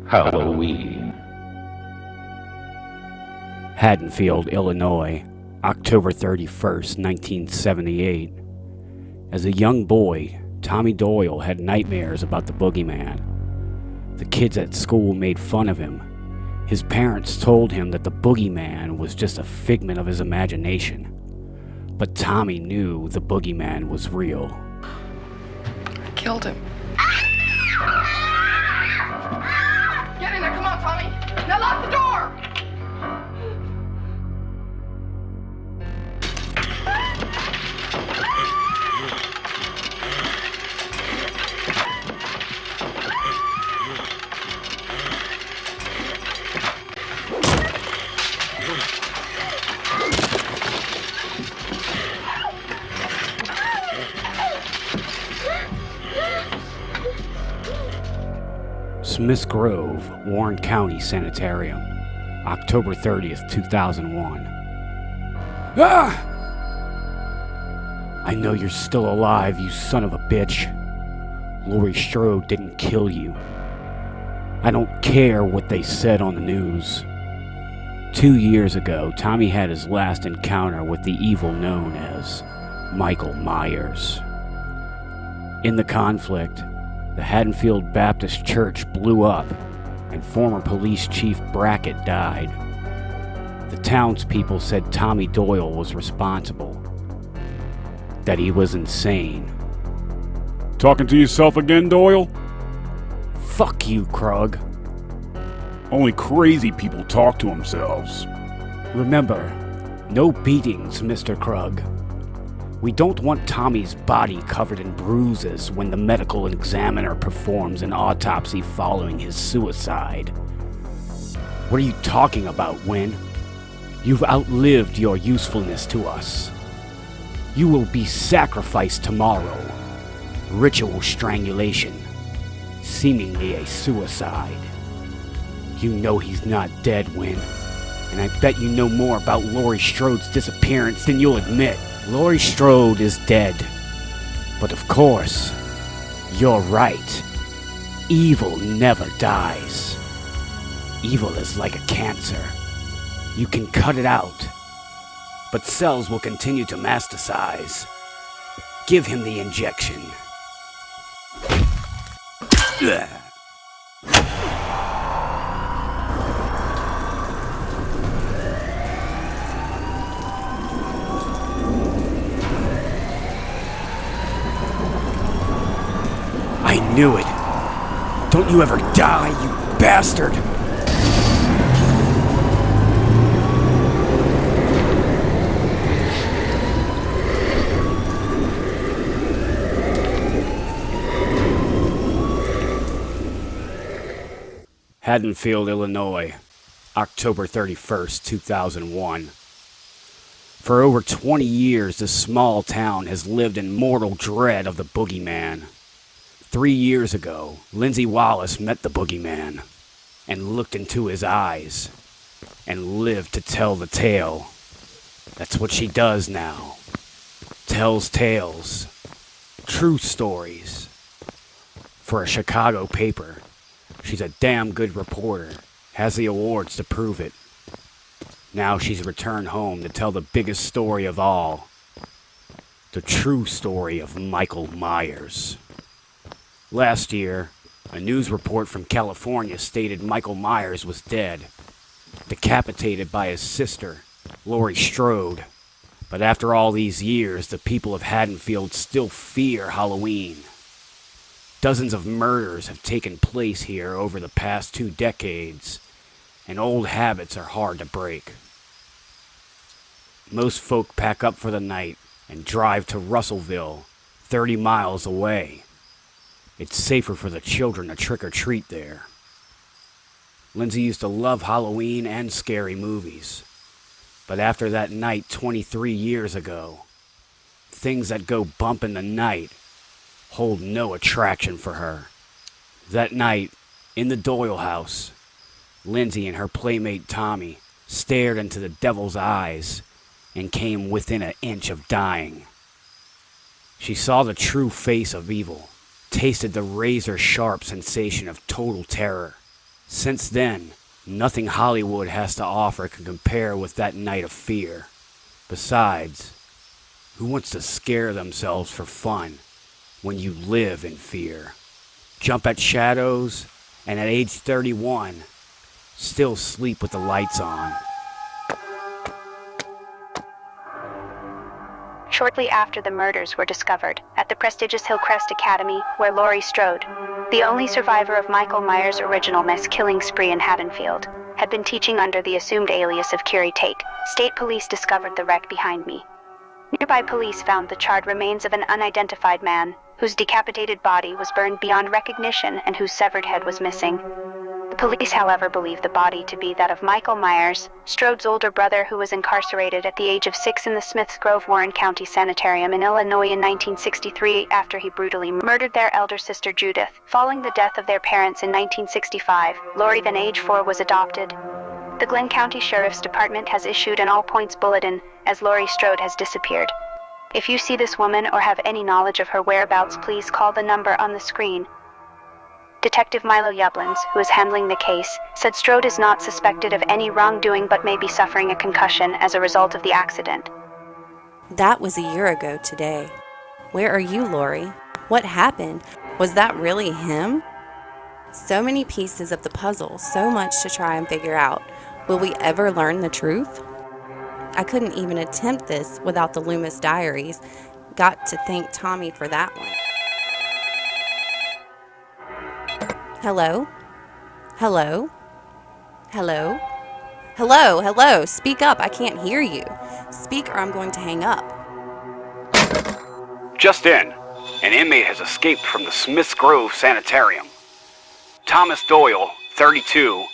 Halloween. Haddonfield, Illinois, October 31st, 1978. As a young boy, Tommy Doyle had nightmares about the boogeyman. The kids at school made fun of him. His parents told him that the boogeyman was just a figment of his imagination. But Tommy knew the boogeyman was real. I killed him. Get in there, come on, Tommy! Now lock the door! Smiths Grove, Warren County Sanitarium, October 30th, 2001. Ah! I know you're still alive, you son of a bitch. Laurie Strode didn't kill you. I don't care what they said on the news. 2 years ago, Tommy had his last encounter with the evil known as Michael Myers. In the conflict, the Haddonfield Baptist Church blew up, and former police chief Brackett died. The townspeople said Tommy Doyle was responsible, that he was insane. Talking to yourself again, Doyle? Fuck you, Krug. Only crazy people talk to themselves. Remember, no beatings, Mr. Krug. We don't want Tommy's body covered in bruises when the medical examiner performs an autopsy following his suicide. What are you talking about, Wynn? You've outlived your usefulness to us. You will be sacrificed tomorrow. Ritual strangulation. Seemingly a suicide. You know he's not dead, Wynn. And I bet you know more about Laurie Strode's disappearance than you'll admit. Laurie Strode is dead. But of course, you're right. Evil never dies. Evil is like a cancer. You can cut it out, but cells will continue to metastasize. Give him the injection. Ugh. I knew it. Don't you ever die, you bastard! Haddonfield, Illinois, October 31st, 2001. For over 20 years, this small town has lived in mortal dread of the boogeyman. 3 years ago, Lindsay Wallace met the boogeyman and looked into his eyes and lived to tell the tale. That's what she does now. Tells tales. True stories. For a Chicago paper. She's a damn good reporter. Has the awards to prove it. Now she's returned home to tell the biggest story of all. The true story of Michael Myers. Last year, a news report from California stated Michael Myers was dead, decapitated by his sister, Laurie Strode. But after all these years, the people of Haddonfield still fear Halloween. Dozens of murders have taken place here over the past 2 decades, and old habits are hard to break. Most folk pack up for the night and drive to Russellville, 30 miles away. It's safer for the children to trick-or-treat there. Lindsay used to love Halloween and scary movies. But after that night 23 years ago, things that go bump in the night hold no attraction for her. That night, in the Doyle house, Lindsay and her playmate Tommy stared into the devil's eyes and came within an inch of dying. She saw the true face of evil, tasted the razor-sharp sensation of total terror. Since then, nothing Hollywood has to offer can compare with that night of fear. Besides, who wants to scare themselves for fun when you live in fear? Jump at shadows, and at age 31, still sleep with the lights on. Shortly after the murders were discovered at the prestigious Hillcrest Academy, where Laurie strode, the only survivor of Michael Myers' original mass killing spree in Haddonfield, had been teaching under the assumed alias of Curie Tate. State police discovered the wreck behind me. Nearby police found the charred remains of an unidentified man, whose decapitated body was burned beyond recognition and whose severed head was missing. The police, however, believe the body to be that of Michael Myers, Strode's older brother, who was incarcerated at the age of 6 in the Smiths Grove, Warren County Sanitarium in Illinois in 1963 after he brutally murdered their elder sister Judith. Following the death of their parents in 1965, Laurie, then age 4, was adopted. The Glenn County Sheriff's Department has issued an all-points bulletin as Laurie Strode has disappeared. If you see this woman or have any knowledge of her whereabouts, please call the number on the screen. Detective Milo Yublins, who is handling the case, said Strode is not suspected of any wrongdoing but may be suffering a concussion as a result of the accident. That was a year ago today. Where are you, Laurie? What happened? Was that really him? So many pieces of the puzzle, so much to try and figure out. Will we ever learn the truth? I couldn't even attempt this without the Loomis diaries. Got to thank Tommy for that one. Hello? Hello? Hello? Hello? Hello? Speak up. I can't hear you. Speak or I'm going to hang up. Just in, an inmate has escaped from the Smiths Grove Sanitarium. Thomas Doyle, 32,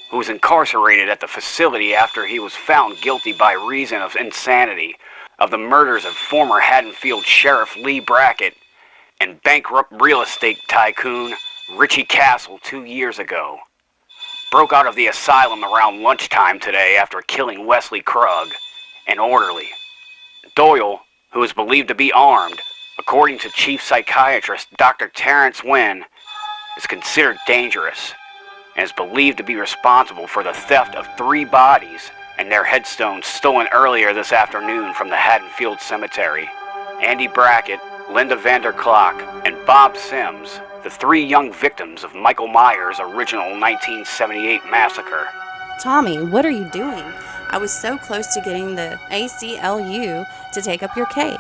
who was incarcerated at the facility after he was found guilty by reason of insanity of the murders of former Haddonfield Sheriff Lee Brackett and bankrupt real estate tycoon Richie Castle 2 years ago, broke out of the asylum around lunchtime today after killing Wesley Krug, an orderly. Doyle, who is believed to be armed, according to Chief Psychiatrist Dr. Terrence Wynn, is considered dangerous and is believed to be responsible for the theft of 3 bodies and their headstones stolen earlier this afternoon from the Haddonfield Cemetery. Andy Brackett, Linda Vanderklock, and Bob Sims, the 3 young victims of Michael Myers' original 1978 massacre. Tommy, what are you doing? I was so close to getting the ACLU to take up your case.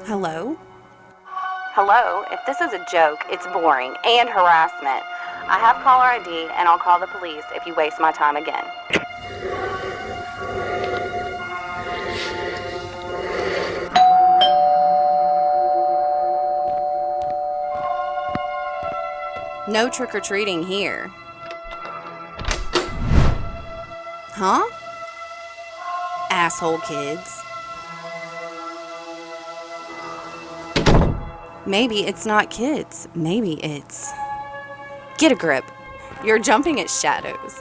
Hello? Hello? If this is a joke, it's boring and harassment. I have caller ID and I'll call the police if you waste my time again. No trick-or-treating here. Huh? Asshole kids. Maybe it's not kids. Maybe it's... Get a grip. You're jumping at shadows.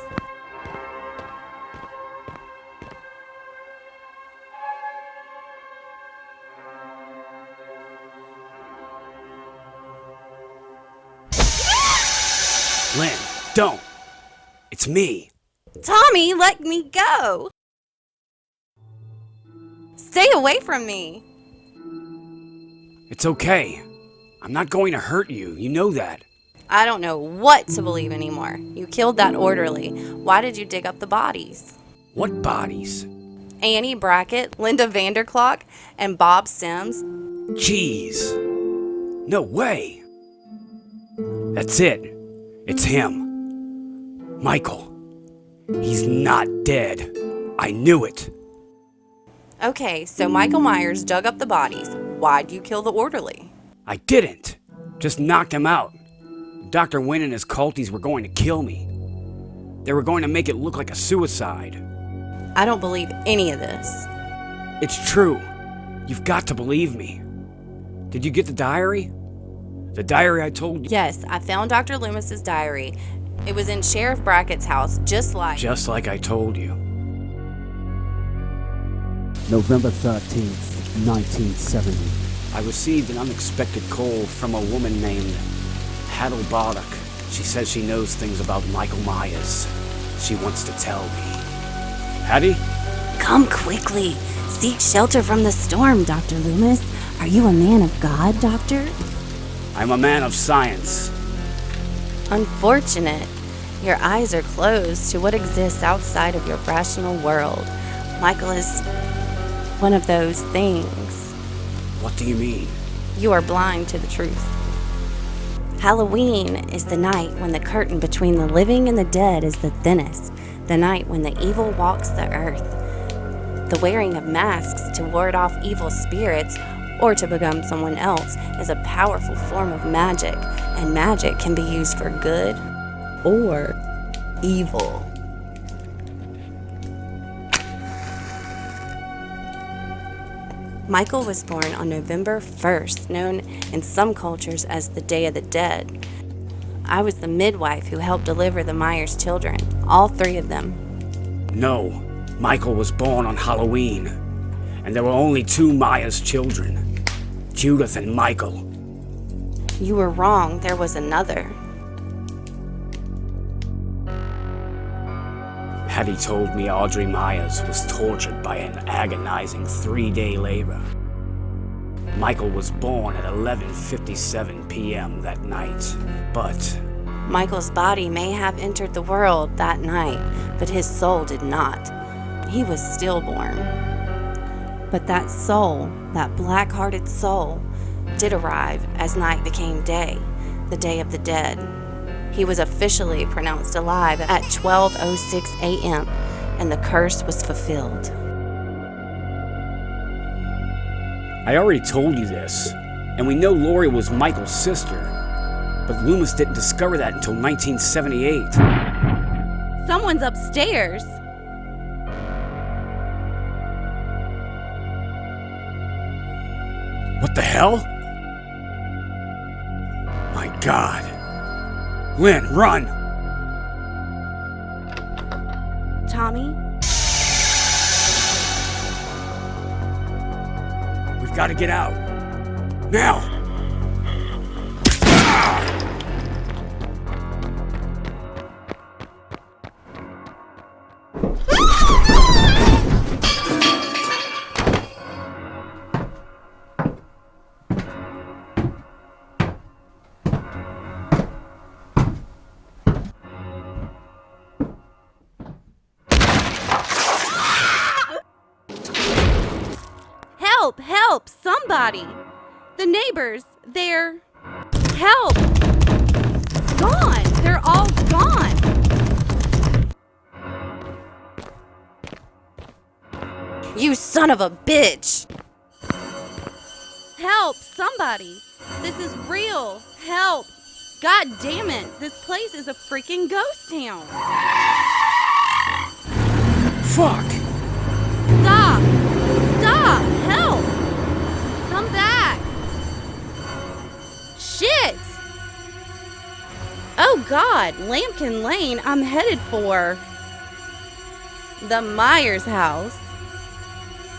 Lynn, don't. It's me. Tommy, let me go. Stay away from me. It's okay. I'm not going to hurt you. You know that. I don't know what to believe anymore. You killed that orderly. Why did you dig up the bodies? What bodies? Annie Brackett, Linda Vanderklock, and Bob Sims. Jeez. No way. That's it. It's him. Michael. He's not dead. I knew it. Okay, so Michael Myers dug up the bodies. Why'd you kill the orderly? I didn't. Just knocked him out. Dr. Wynn and his culties were going to kill me. They were going to make it look like a suicide. I don't believe any of this. It's true. You've got to believe me. Did you get the diary? The diary I told you? Yes, I found Dr. Loomis's diary. It was in Sheriff Brackett's house, just like I told you. November 13th, 1970. I received an unexpected call from a woman named Hattie Bardock. She says she knows things about Michael Myers. She wants to tell me. Hattie? Come quickly. Seek shelter from the storm, Dr. Loomis. Are you a man of God, Doctor? I'm a man of science. Unfortunate. Your eyes are closed to what exists outside of your rational world. Michael is one of those things. What do you mean? You are blind to the truth. Halloween is the night when the curtain between the living and the dead is the thinnest. The night when the evil walks the earth. The wearing of masks to ward off evil spirits or to become someone else is a powerful form of magic, and magic can be used for good or evil. Michael was born on November 1st, known in some cultures as the Day of the Dead. I was the midwife who helped deliver the Myers children, all 3 of them. No, Michael was born on Halloween, and there were only 2 Myers children, Judith and Michael. You were wrong, there was another. Hattie told me Audrey Myers was tortured by an agonizing 3-day labor. Michael was born at 11:57 p.m. that night, but... Michael's body may have entered the world that night, but his soul did not. He was stillborn. But that soul, that black-hearted soul, did arrive as night became day, the Day of the Dead. He was officially pronounced alive at 12:06 a.m., and the curse was fulfilled. I already told you this, and we know Laurie was Michael's sister, but Loomis didn't discover that until 1978. Someone's upstairs. What the hell? My God. Lynn, run! Tommy? We've got to get out. Now! Help! Help! Somebody! The neighbors, they're... Help! Gone! They're all gone! You son of a bitch! Help! Somebody! This is real! Help! God damn it! This place is a freaking ghost town! Fuck! Stop! Stop! Help! Come back! Shit! Oh God, Lampkin Lane, I'm headed for the Myers house.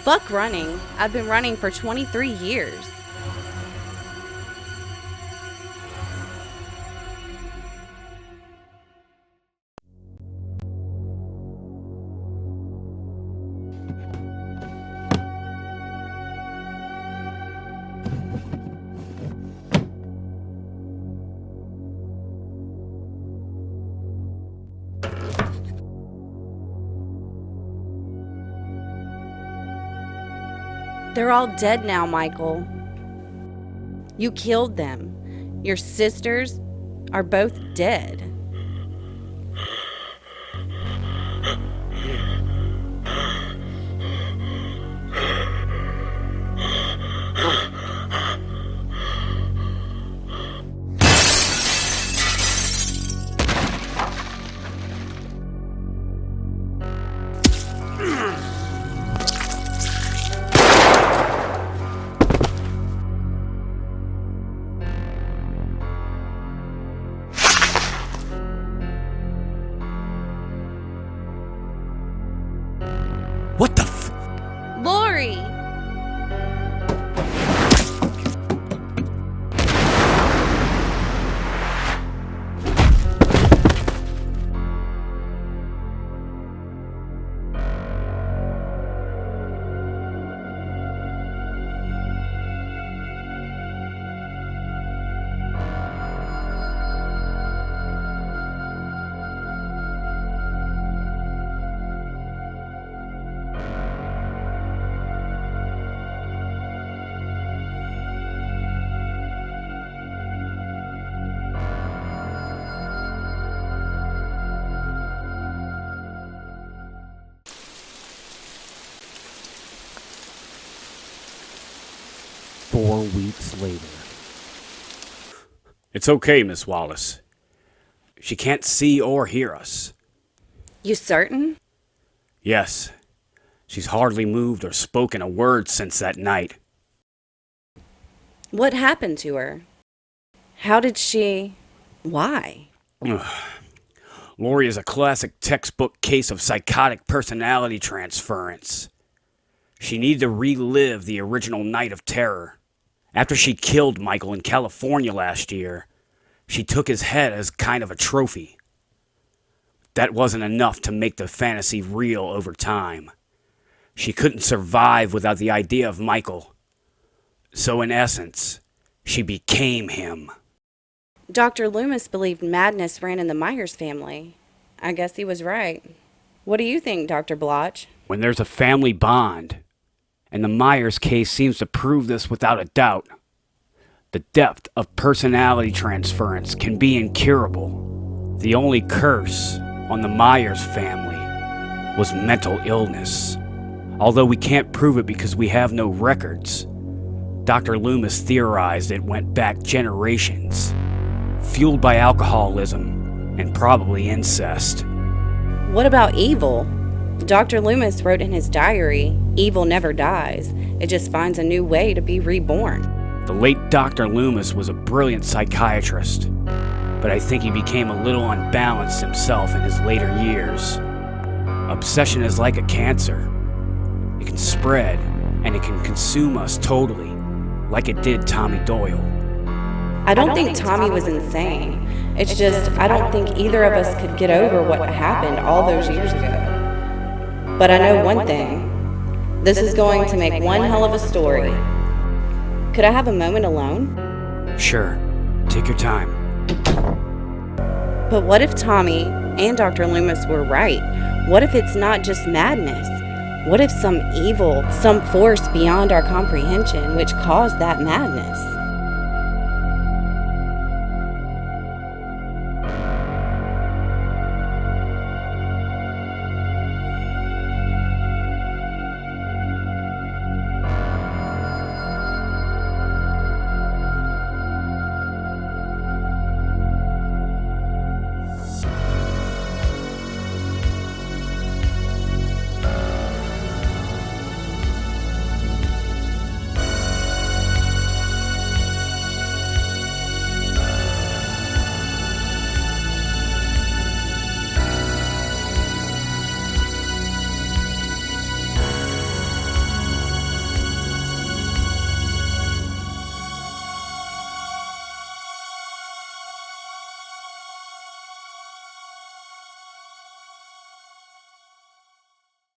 Fuck running. I've been running for 23 years. They're all dead now, Michael. You killed them. Your sisters are both dead. 4 weeks later. It's okay, Miss Wallace. She can't see or hear us. You certain? Yes. She's hardly moved or spoken a word since that night. What happened to her? How did she... Why? Laurie is a classic textbook case of psychotic personality transference. She needed to relive the original night of terror. After she killed Michael in California last year, she took his head as kind of a trophy. That wasn't enough to make the fantasy real over time. She couldn't survive without the idea of Michael. So in essence, she became him. Dr. Loomis believed madness ran in the Myers family. I guess he was right. What do you think, Dr. Blotch? When there's a family bond, and the Myers case seems to prove this without a doubt, the depth of personality transference can be incurable. The only curse on the Myers family was mental illness. Although we can't prove it because we have no records, Dr. Loomis theorized it went back generations, fueled by alcoholism and probably incest. What about evil? Dr. Loomis wrote in his diary, "Evil never dies. It just finds a new way to be reborn." The late Dr. Loomis was a brilliant psychiatrist, but I think he became a little unbalanced himself in his later years. Obsession is like a cancer. It can spread, and it can consume us totally, like it did Tommy Doyle. I don't think Tommy was insane. It's just, I don't think either of us could get over what happened all those years ago. But I know one thing. This is going to make one hell of a story. Could I have a moment alone? Sure, take your time. But what if Tommy and Dr. Loomis were right? What if it's not just madness? What if some evil, some force beyond our comprehension which caused that madness?